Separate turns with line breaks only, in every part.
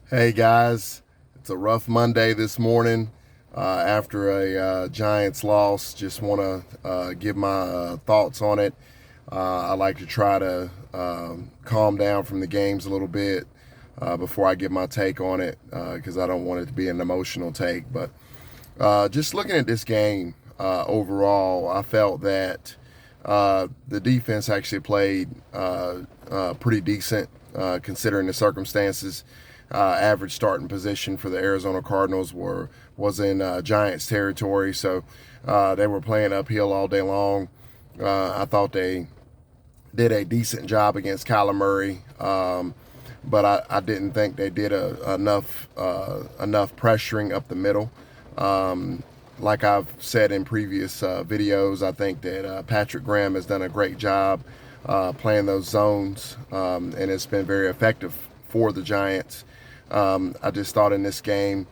Hey guys, it's a rough Monday this morning after a Giants loss. Just want to give my thoughts on it. I like to try to calm down from the games a little bit before I give my take on it because I don't want it to be an emotional take. But just looking at this game overall, I felt that the defense actually played pretty decent considering the circumstances. Average starting position for the Arizona Cardinals was in Giants territory, so they were playing uphill all day long. I thought they did a decent job against Kyler Murray, but I didn't think they did enough pressuring up the middle. Like I've said in previous videos, I think that Patrick Graham has done a great job playing those zones, and it's been very effective for the Giants. I just thought in this game,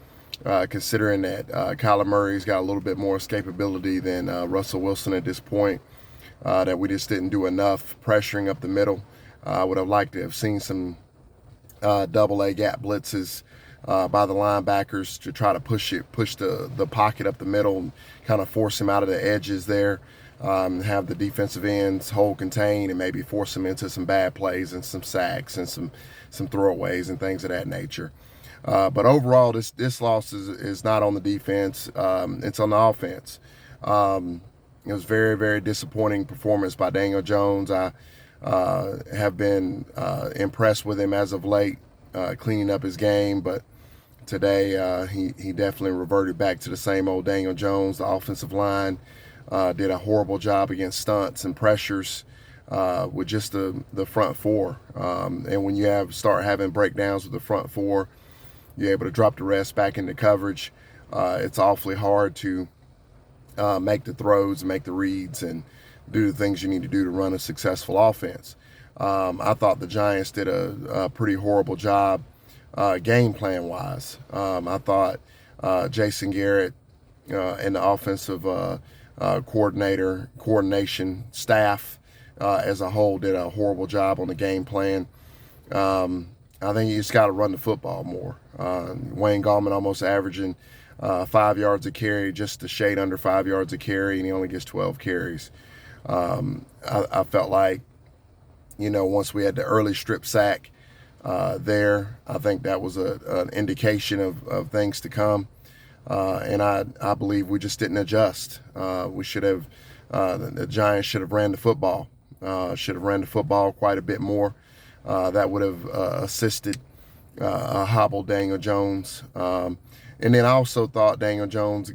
considering that Kyler Murray's got a little bit more escapability than Russell Wilson at this point, that we just didn't do enough pressuring up the middle. I would have liked to have seen some double A gap blitzes by the linebackers to try to push the pocket up the middle and kind of force him out of the edges there. Have the defensive ends hold contain and maybe force them into some bad plays and some sacks and some throwaways and things of that nature. But overall, this loss is not on the defense. It's on the offense. It was very, very disappointing performance by Daniel Jones. I have been impressed with him as of late, cleaning up his game, but today he definitely reverted back to the same old Daniel Jones. The offensive line did a horrible job against stunts and pressures with just the front four. And when you start having breakdowns with the front four, you're able to drop the rest back into coverage. It's awfully hard to make the throws, make the reads, and do the things you need to do to run a successful offense. I thought the Giants did a pretty horrible job game plan wise. I thought Jason Garrett and the offensive coordination staff as a whole did a horrible job on the game plan. I think you just got to run the football more. Wayne Gallman almost averaging 5 yards a carry, just a shade under 5 yards a carry, and he only gets 12 carries. I felt like, once we had the early strip sack there, I think that was an indication of things to come. And I believe we just didn't adjust. We should have, the Giants should have ran the football. Quite a bit more. That would have assisted hobbled Daniel Jones. And then I also thought Daniel Jones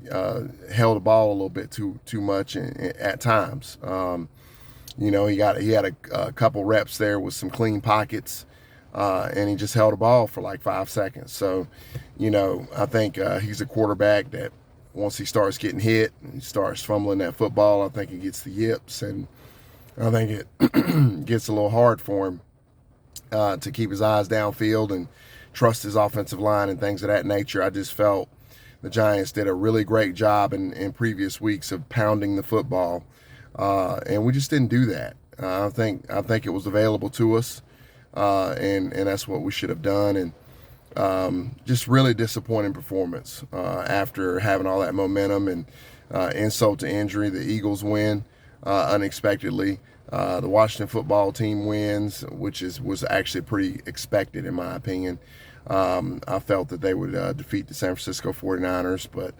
held the ball a little bit too much at times. He had a couple reps there with some clean pockets. And he just held the ball for like 5 seconds. So, I think he's a quarterback that once he starts getting hit and he starts fumbling that football, I think he gets the yips. And I think it gets a little hard for him to keep his eyes downfield and trust his offensive line and things of that nature. I just felt the Giants did a really great job in previous weeks of pounding the football. And we just didn't do that. I think it was available to us. And that's what we should have done. And just really disappointing performance after having all that momentum and insult to injury. The Eagles win unexpectedly. The Washington football team wins, which was actually pretty expected in my opinion. I felt that they would defeat the San Francisco 49ers, but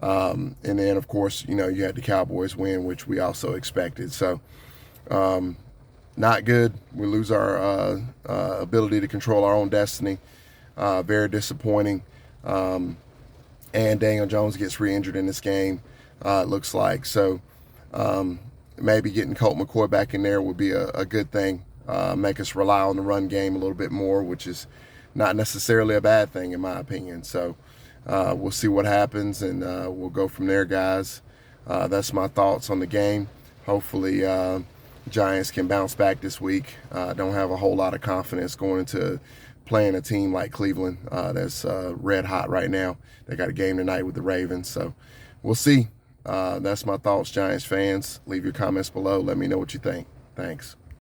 and then of course you had the Cowboys win, which we also expected. So. Not good. We lose our ability to control our own destiny. Very disappointing. And Daniel Jones gets re-injured in this game, it looks like. So maybe getting Colt McCoy back in there would be a good thing. Make us rely on the run game a little bit more, which is not necessarily a bad thing in my opinion. So we'll see what happens, and we'll go from there, guys. That's my thoughts on the game. Hopefully Giants can bounce back this week. Don't have a whole lot of confidence going into playing a team like Cleveland that's red hot right now. They got a game tonight with the Ravens, so we'll see. That's my thoughts, Giants fans. Leave your comments below. Let me know what you think. Thanks.